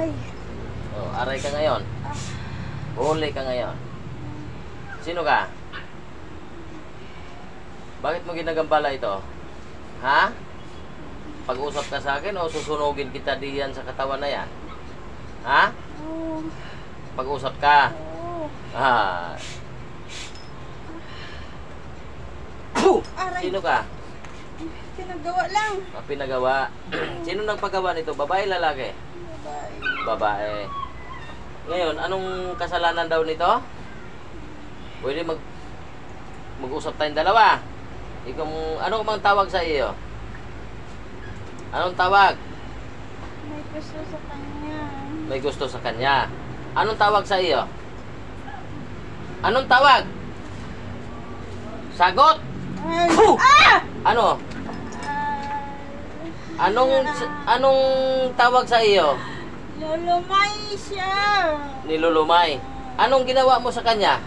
Aray. Oh, aray ka ngayon. Huli ka ngayon. Sino ka? Bakit mo ginagambala ito? Ha? Pag-usap ka sa akin o susunugin kita diyan sa katawan na yan? Ha? Oo. Pag-usap ka? Oo. Ah. Puh! Aray. Sino ka? Pinagawa lang. Pinagawa. Sino nang paggawa nito? Babae, lalaki? Babae. Babae. Ngayon, anong kasalanan daw nito? Pwede mag-usap tayong dalawa. Ikaw, ano bang tawag sa iyo? Anong tawag? May gusto sa kanya. May gusto sa kanya. Anong tawag sa iyo? Anong tawag? Sagot! Ay. Puh! Ah! Ano? Anong tawag sa iyo? Lulumay siya. Nilulumay. Anong ginawa mo sa kanya?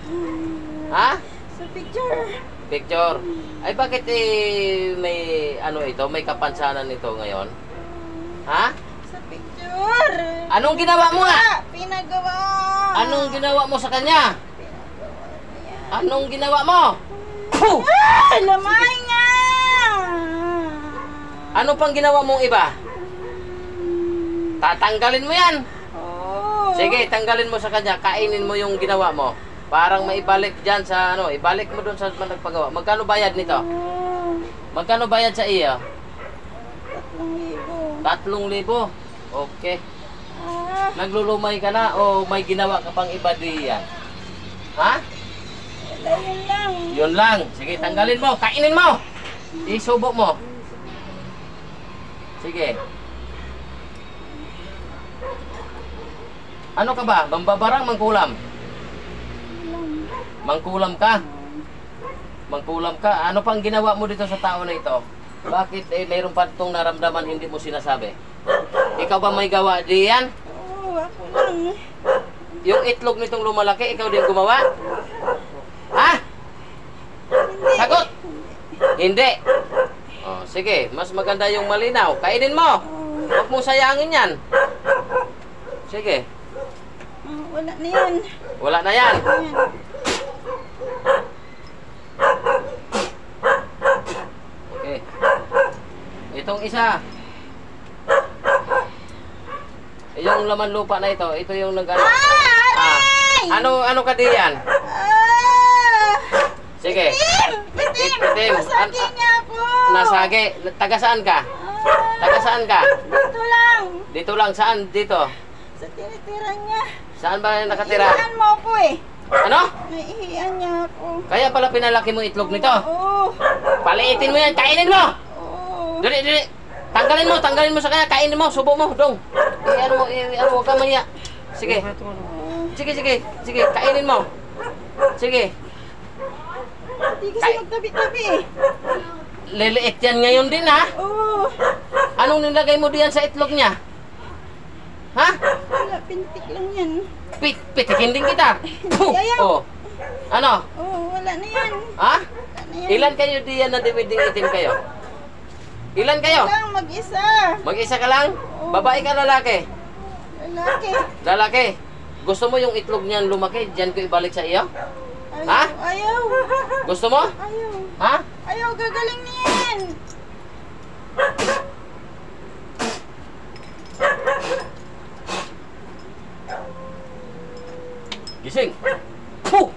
Ha? Sa picture. Picture. Ay bakit may ano ito, may kapansanan ito ngayon? Ha? Sa picture. Anong ginawa mo nga? Pinagawa. Anong ginawa mo sa kanya? Pinagawa niya. Anong ginawa mo? Puh! Ah! Lamay nga. Ano pang ginawa mong iba? Tatanggalin mo yan. Oh. Sige, tanggalin mo sa kanya. Kainin mo yung ginawa mo. Parang maibalik dyan sa ano, ibalik mo dun sa nagpagawa. Magkano bayad nito? Oh. Magkano bayad sa iyo? 3,000. 3,000. Okay. Ah. Naglulumay ka na o may ginawa ka pang iba diyan? Ha? Ayun lang. Yun lang. Sige, tanggalin mo. Kainin mo. Isubo mo. Sige. Ano ka ba? Mambabarang, mangkulam? Mangkulam ka? Mangkulam ka? Ano pang ginawa mo dito sa tao na ito? Bakit mayroon pa itong naramdaman hindi mo sinasabi? Ikaw ba may gawa diyan? Oo, ako lang. Yung itlog nitong lumalaki, ikaw din gumawa? Ha? Sagot! Hindi. Oh, sige, mas maganda yung malinaw. Kainin mo. Huwag mong sayangin yan. Sige. Wala na yan. Wala na yan. Ayan. Okay. Itong isa. Yung laman lupa na ito yung nag ano ka diyan? Ah! Sige. Itim. Masagi niya ako. Nasagi. Taga saan ka? Taga saan ka? Dito lang. Dito lang. Saan? Dito. Sa tinitira niya. Saan ba nakatira? Ihihan mo ako eh. Ano? Naihihan niya ako. Kaya pala pinalaki mo itlog nito. Oo. Paliitin mo yan. Kainin mo. Oo. Dali. Tanggalin mo sa kanya. Kainin mo. Subo mo. Dong. Huwag ka maya. Sige. Sige. Kainin mo. Sige. Hindi kasi magtabi-tabi eh. Liliit yan ngayon din ha. Oo. Anong nilagay mo diyan sa itlog niya? Ha? Wala, pintik lang yan. Pitikin din kita. Ayaw. Oh. Ano? Oo, wala na yan. Ha? Wala na yan. Ilan kayo diyan na diwiding itim kayo? Ilan kayo? Lang, mag-isa. Mag-isa ka lang? Babae ka lalaki? Lalaki. Lalaki. Gusto mo yung itlog niyan lumaki? Diyan ko ibalik sa iyo? Ayaw. Ha? Ayaw. Gusto mo? Ayaw. Ha? Ayaw, gagaling na yan. Gising. Puh!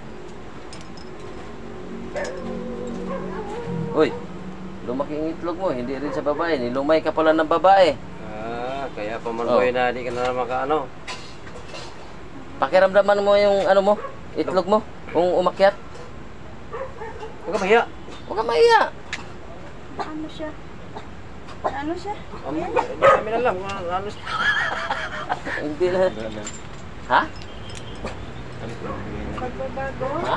Uy, lumaki ang itlog mo, hindi rin sa babae. Nilumay ka pala ng babae. Kaya pamanboy na di ka na makaano. Pakiramdaman mo yung ano mo, itlog mo, kung umakyat. Huwag ka mahiya. Huwag ka mahiya. Ano siya? Ano siya? Hindi kami na lang. Ano siya? Hindi na. Ha? Pagbabago? Ha?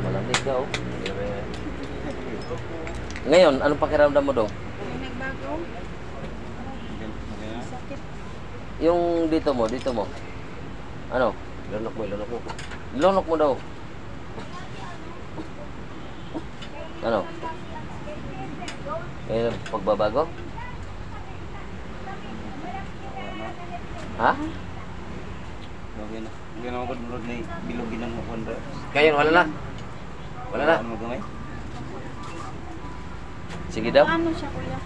Malamig ka oh. Ngayon, anong pakiramdam mo dong? May nagbago? Sakit. Yung dito mo. Ano? Lunok mo. Lunok mo daw. Ano? Ngayon, pagbabago? Ha? Bagay na. Hindi na ako murag na bilogin ng mukunda. Kayon, wala na. Wala na. Ano magamay? Sige daw. Ano siya, kuya?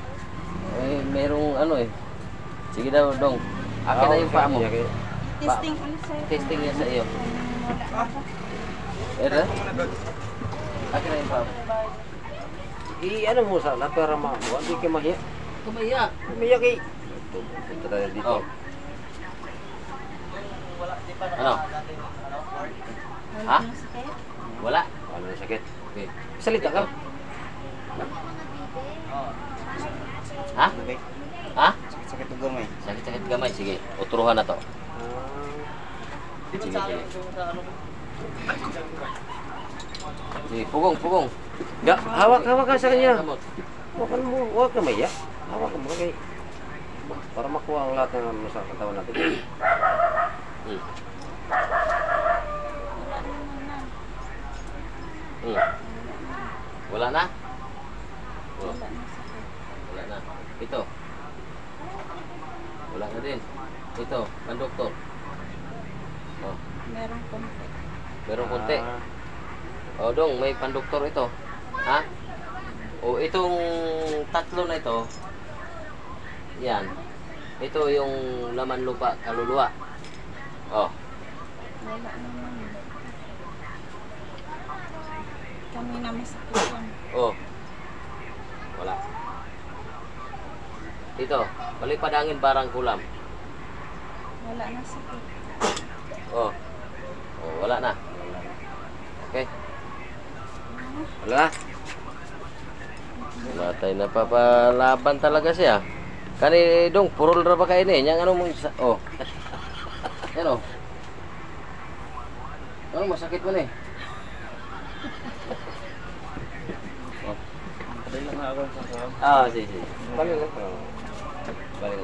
Eh, merong ano eh. Sige daw, Dong. Akin na yung paa mo. Testing ulit sa'yo. Testing niya sa iyo. Wala ako. Ere? Akin na yung paa mo. I-ano mo sana para makuha. Hindi ka mahiya. Kumaya. Umiyak eh. Punta tayo dito. Oh. Ano? Ha? Wala na sakit? Wala. Ano na sakit? Okay. Salita ka. Ha? Okay. Ha? Sakit ng gamay. Sakit-sakit gamay. Sige, uturuhan na to. Sige, sige. Sige, pugong. Ya, hawak ka sa kanya. Gamot. Huwag ka maya. Hawak ka mo kay. Para makuha ang lahat ng ano sa katawan natin. Hmm. Wala naman na. Hmm. Wala na? Oh, Wala na sakit. wala na. Ito. Wala na din. Ito, ang doktor. Oh, Meron konti. meron konti. Oh, Dong, may pandoktor ito. Ha? O itong tatlo na ito. Yan. Ito yung laman lupa, kaluluwa. Oh. Wala naman. Kami na masakit yan. Oh. Wala. Ito, palipadangin barang kulam. Wala na sakit. Oh. Oh, wala na. Okay. Wala na. Wala tayo napapalaban talaga siya. Kani Dong, purol ra ba kayo ni? Yang ano mo oh. Yan oh. Ano masakit mo ni? Kadali lang ako sa Ah, sige. Balik lang. Balik.